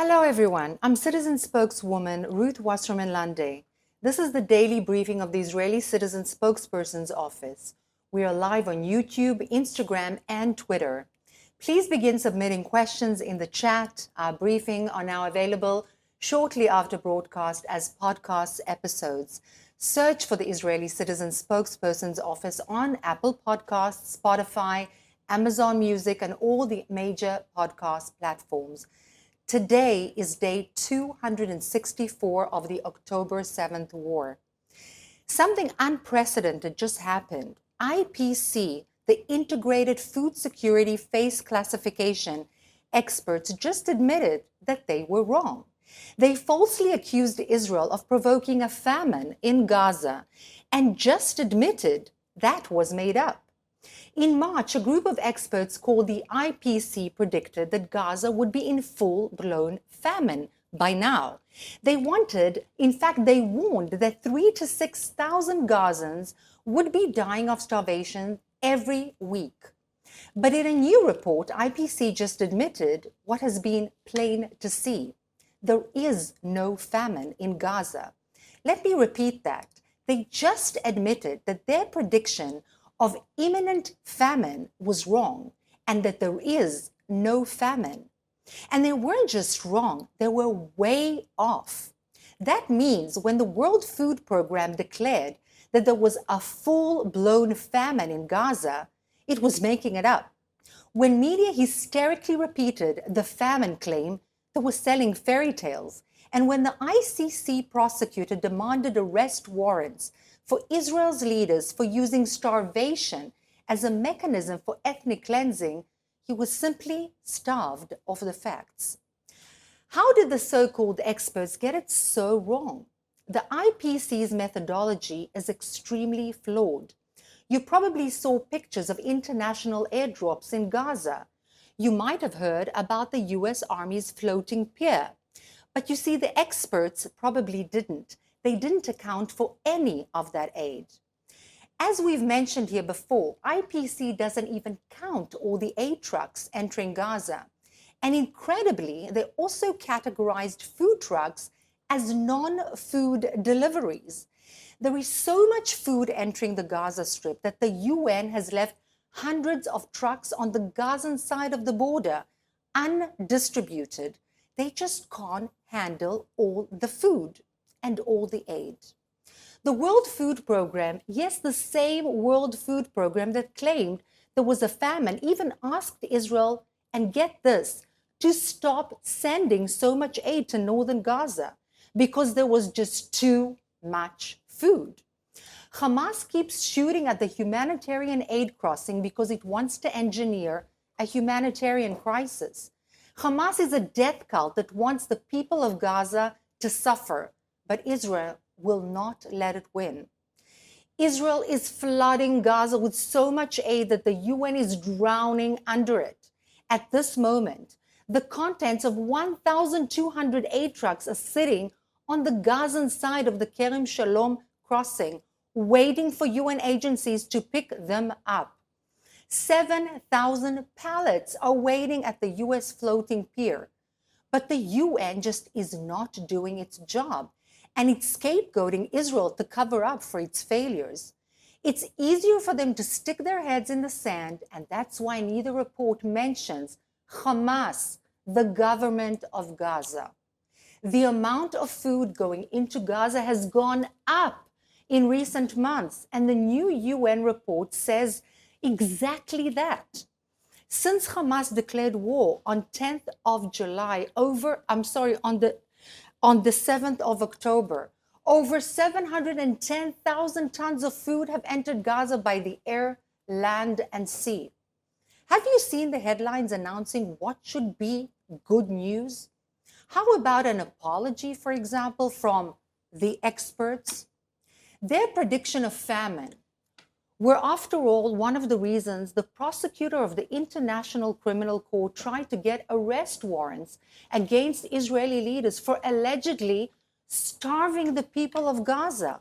Hello everyone, I'm Citizen Spokeswoman Ruth Wasserman Lande. This is the daily briefing of the Israeli Citizen Spokesperson's Office. We are live on YouTube, Instagram, and Twitter. Please begin submitting questions in the chat. Our briefing are now available shortly after broadcast as podcast episodes. Search for the Israeli Citizen Spokesperson's Office on Apple Podcasts, Spotify, Amazon Music, and all the major podcast platforms. Today is day 264 of the October 7th war. Something unprecedented just happened. IPC, the Integrated Food Security Phase Classification experts, just admitted that they were wrong. They falsely accused Israel of provoking a famine in Gaza and just admitted that was made up. In March, a group of experts called the IPC predicted that Gaza would be in full-blown famine by now. They warned that 3,000 to 6,000 Gazans would be dying of starvation every week. But in a new report, IPC just admitted what has been plain to see. There is no famine in Gaza. Let me repeat that. They just admitted that their prediction of imminent famine was wrong and that there is no famine. And they weren't just wrong, they were way off. That means when the World Food Programme declared that there was a full-blown famine in Gaza, it was making it up. When media hysterically repeated the famine claim, they were selling fairy tales. And when the ICC prosecutor demanded arrest warrants for Israel's leaders for using starvation as a mechanism for ethnic cleansing, he was simply starved of the facts. How did the so-called experts get it so wrong? The IPC's methodology is extremely flawed. You probably saw pictures of international airdrops in Gaza. You might have heard about the US Army's floating pier. But you see, the experts probably didn't. They didn't account for any of that aid. As we've mentioned here before, IPC doesn't even count all the aid trucks entering Gaza. And incredibly, they also categorized food trucks as non-food deliveries. There is so much food entering the Gaza Strip that the UN has left hundreds of trucks on the Gazan side of the border undistributed. They just can't handle all the food and all the aid. The World Food Programme, yes, the same World Food Programme that claimed there was a famine, even asked Israel, and get this, to stop sending so much aid to northern Gaza because there was just too much food. Hamas keeps shooting at the humanitarian aid crossing because it wants to engineer a humanitarian crisis. Hamas is a death cult that wants the people of Gaza to suffer, but Israel will not let it win. Israel is flooding Gaza with so much aid that the UN is drowning under it. At this moment, the contents of 1,200 aid trucks are sitting on the Gazan side of the Kerem Shalom crossing, waiting for UN agencies to pick them up. 7,000 pallets are waiting at the US floating pier. But the UN just is not doing its job, and it's scapegoating Israel to cover up for its failures. It's easier for them to stick their heads in the sand, and that's why neither report mentions Hamas, the government of Gaza. The amount of food going into Gaza has gone up in recent months, and the new UN report says exactly that. Since Hamas declared war on 10th of July on the 7th of October, over 710,000 tons of food have entered Gaza by the air, land, and sea. Have you seen the headlines announcing what should be good news? How about an apology, for example, from the experts? Their prediction of famine were, after all, one of the reasons the prosecutor of the International Criminal Court tried to get arrest warrants against Israeli leaders for allegedly starving the people of Gaza.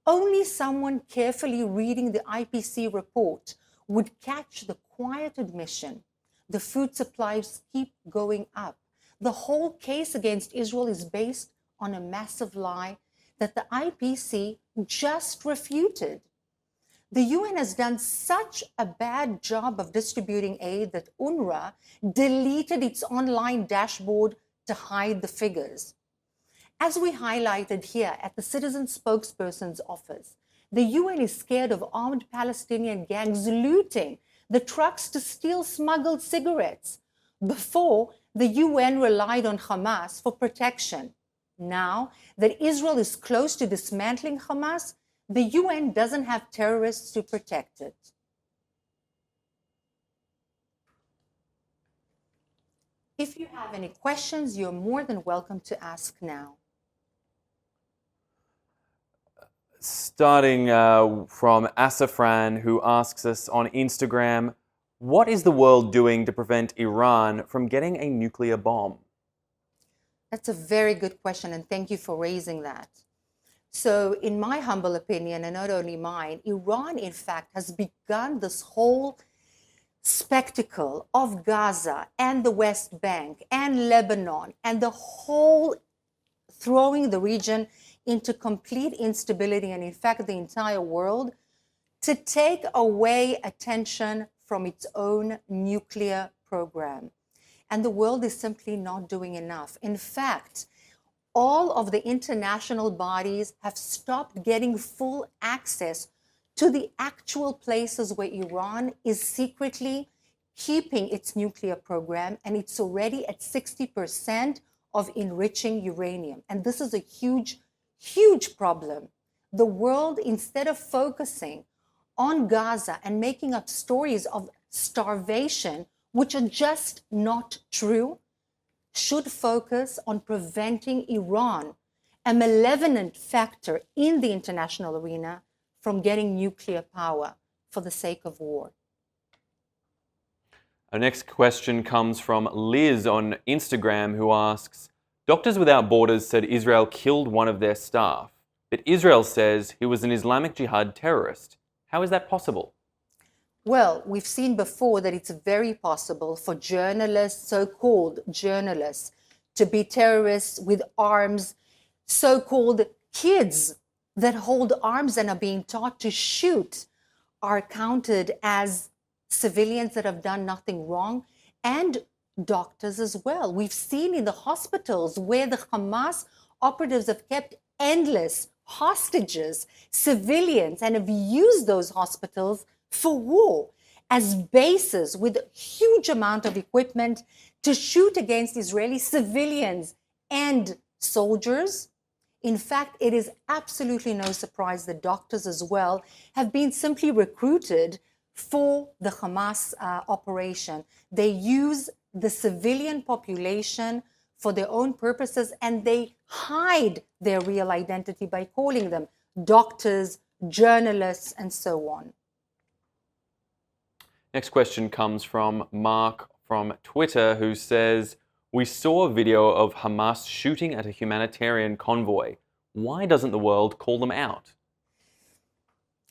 Only someone carefully reading the IPC report would catch the quiet admission. The food supplies keep going up. The whole case against Israel is based on a massive lie that the IPC just refuted. The UN has done such a bad job of distributing aid that UNRWA deleted its online dashboard to hide the figures. As we highlighted here at the Citizen Spokesperson's office, the UN is scared of armed Palestinian gangs looting the trucks to steal smuggled cigarettes. Before, the UN relied on Hamas for protection. Now that Israel is close to dismantling Hamas, the UN doesn't have terrorists to protect it. If you have any questions, you're more than welcome to ask now. Starting from Asafran, who asks us on Instagram, what is the world doing to prevent Iran from getting a nuclear bomb? That's a very good question, and thank you for raising that. So, in my humble opinion, and not only mine, Iran, in fact, has begun this whole spectacle of Gaza and the West Bank and Lebanon and the whole throwing the region into complete instability, and in fact the entire world, to take away attention from its own nuclear program. And the world is simply not doing enough. In fact, all of the international bodies have stopped getting full access to the actual places where Iran is secretly keeping its nuclear program, and it's already at 60% of enriching uranium. And this is a huge, huge problem. The world, instead of focusing on Gaza and making up stories of starvation, which are just not true, should focus on preventing Iran, a malevolent factor in the international arena, from getting nuclear power for the sake of war. Our next question comes from Liz on Instagram, who asks, Doctors Without Borders said Israel killed one of their staff, but Israel says he was an Islamic Jihad terrorist. How is that possible? Well, we've seen before that it's very possible for journalists, so-called journalists, to be terrorists with arms, so-called kids that hold arms and are being taught to shoot are counted as civilians that have done nothing wrong, and doctors as well. We've seen in the hospitals where the Hamas operatives have kept endless hostages, civilians, and have used those hospitals for war as bases with a huge amount of equipment to shoot against Israeli civilians and soldiers. In fact, it is absolutely no surprise that doctors as well have been simply recruited for the Hamas operation. They use the civilian population for their own purposes, and they hide their real identity by calling them doctors, journalists, and so on. Next question comes from Mark from Twitter, who says, we saw a video of Hamas shooting at a humanitarian convoy. Why doesn't the world call them out?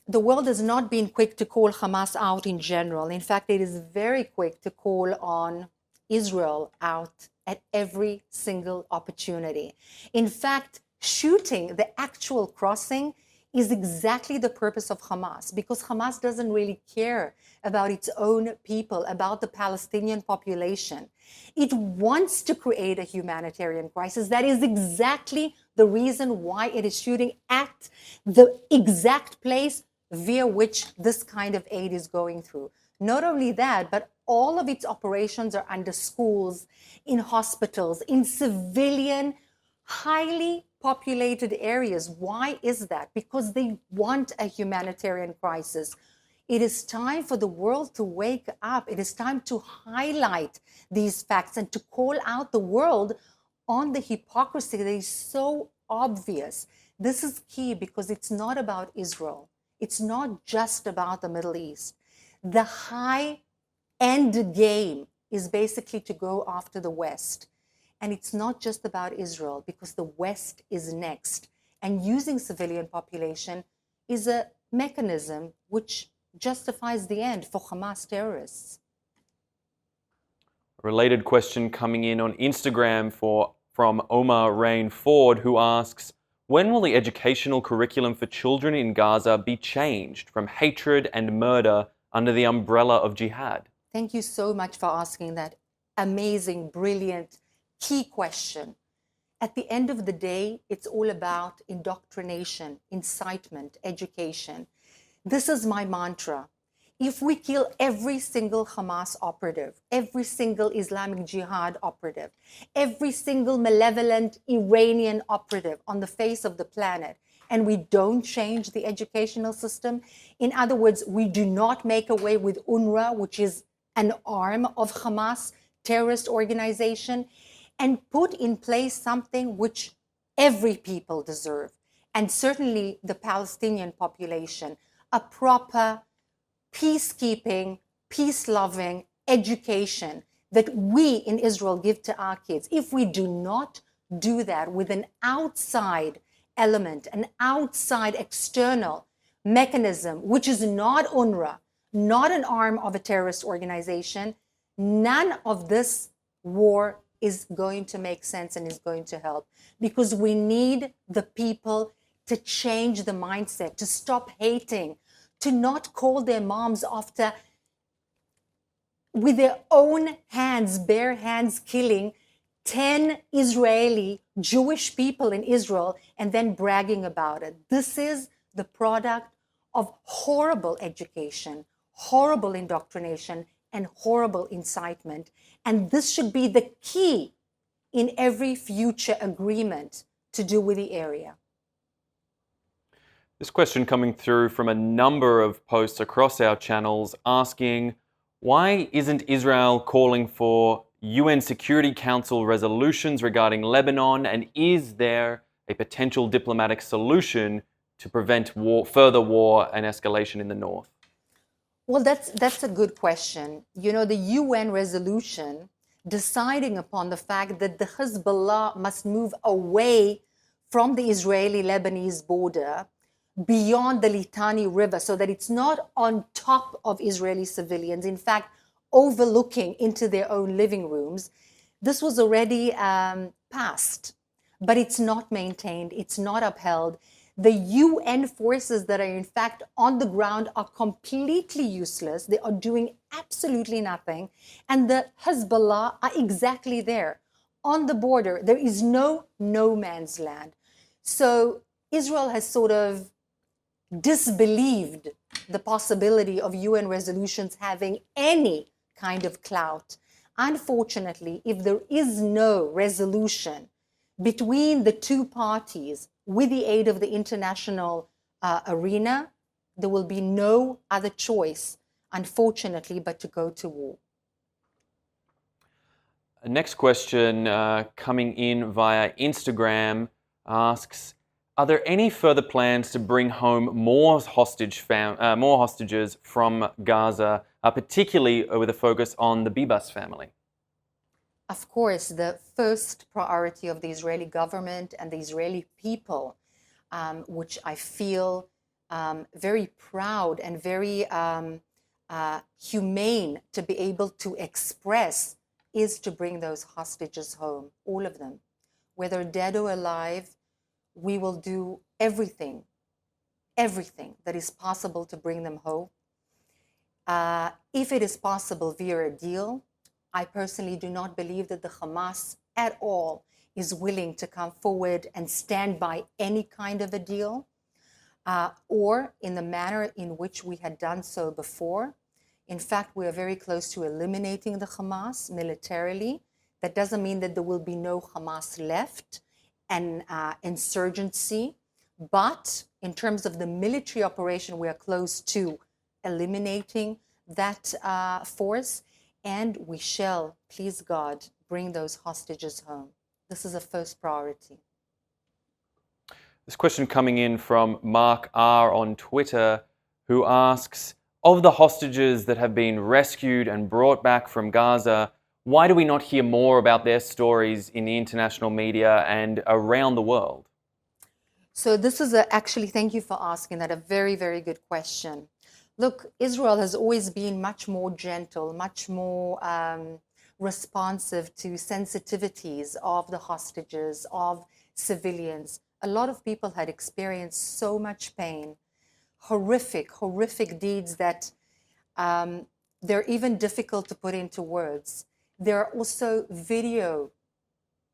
The world has not been quick to call Hamas out in general. In fact, it is very quick to call on Israel out at every single opportunity. In fact, shooting the actual crossing is exactly the purpose of Hamas, because Hamas doesn't really care about its own people, about the Palestinian population. It wants to create a humanitarian crisis. That is exactly the reason why it is shooting at the exact place via which this kind of aid is going through. Not only that, but all of its operations are under schools, in hospitals, in civilian, highly populated areas. Why is that? Because they want a humanitarian crisis. It is time for the world to wake up. It is time to highlight these facts and to call out the world on the hypocrisy that is so obvious. This is key because it's not about Israel. It's not just about the Middle East. The high end game is basically to go after the West. And it's not just about Israel, because the West is next. And using civilian population is a mechanism which justifies the end for Hamas terrorists. A related question coming in on Instagram from Omar Rain Ford, who asks, when will the educational curriculum for children in Gaza be changed from hatred and murder under the umbrella of jihad? Thank you so much for asking that amazing, brilliant, key question. At the end of the day, it's all about indoctrination, incitement, education. This is my mantra. If we kill every single Hamas operative, every single Islamic Jihad operative, every single malevolent Iranian operative on the face of the planet, and we don't change the educational system, in other words, we do not make away with UNRWA, which is an arm of Hamas terrorist organization, and put in place something which every people deserve, and certainly the Palestinian population, a proper peacekeeping, peace-loving education that we in Israel give to our kids. If we do not do that with an outside element, an outside external mechanism, which is not UNRWA, not an arm of a terrorist organization, none of this war is going to make sense and is going to help, because we need the people to change the mindset, to stop hating, to not call their moms after, with their own hands, bare hands, killing 10 Israeli Jewish people in Israel and then bragging about it. This is the product of horrible education, horrible indoctrination, and horrible incitement. And this should be the key in every future agreement to do with the area. This question coming through from a number of posts across our channels asking, why isn't Israel calling for UN Security Council resolutions regarding Lebanon, and is there a potential diplomatic solution to prevent further war and escalation in the north? Well, that's a good question. You know, the UN resolution deciding upon the fact that the Hezbollah must move away from the Israeli-Lebanese border beyond the Litani River, so that it's not on top of Israeli civilians, in fact, overlooking into their own living rooms. This was already passed, but it's not maintained, it's not upheld. The UN forces that are in fact on the ground are completely useless. They are doing absolutely nothing. And the Hezbollah are exactly there on the border. There is no man's land. So Israel has sort of disbelieved the possibility of UN resolutions having any kind of clout. Unfortunately, if there is no resolution between the two parties with the aid of the international arena, there will be no other choice, unfortunately, but to go to war. Next question coming in via Instagram asks, are there any further plans to bring home more hostages from Gaza, particularly with a focus on the Bibas family? Of course, the first priority of the Israeli government and the Israeli people, which I feel very proud and very humane to be able to express, is to bring those hostages home, all of them. Whether dead or alive, we will do everything that is possible to bring them home. If it is possible via a deal, I personally do not believe that the Hamas at all is willing to come forward and stand by any kind of a deal, or in the manner in which we had done so before. In fact, we are very close to eliminating the Hamas militarily. That doesn't mean that there will be no Hamas left and insurgency, but in terms of the military operation, we are close to eliminating that force, and we shall, please God, bring those hostages home. This is a first priority. This question coming in from Mark R on Twitter, who asks, of the hostages that have been rescued and brought back from Gaza, why do we not hear more about their stories in the international media and around the world? So this is actually, thank you for asking that, a very, very good question. Look, Israel has always been much more gentle, much more responsive to sensitivities of the hostages, of civilians. A lot of people had experienced so much pain, horrific deeds that they're even difficult to put into words. There are also video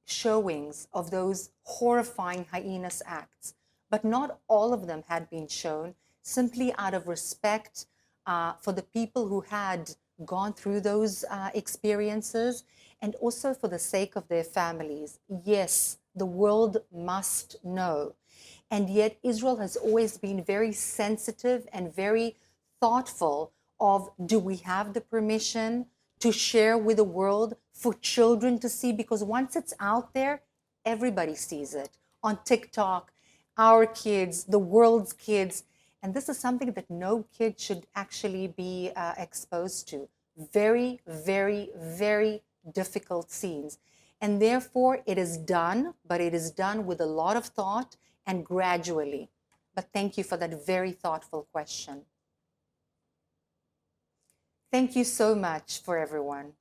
showings of those horrifying heinous acts, but not all of them had been shown, simply out of respect for the people who had gone through those experiences, and also for the sake of their families. Yes, the world must know. And yet Israel has always been very sensitive and very thoughtful of, do we have the permission to share with the world for children to see? Because once it's out there, everybody sees it on TikTok, our kids, the world's kids. And this is something that no kid should actually be exposed to. Very difficult scenes. And therefore, it is done, but it is done with a lot of thought and gradually. But thank you for that very thoughtful question. Thank you so much for everyone.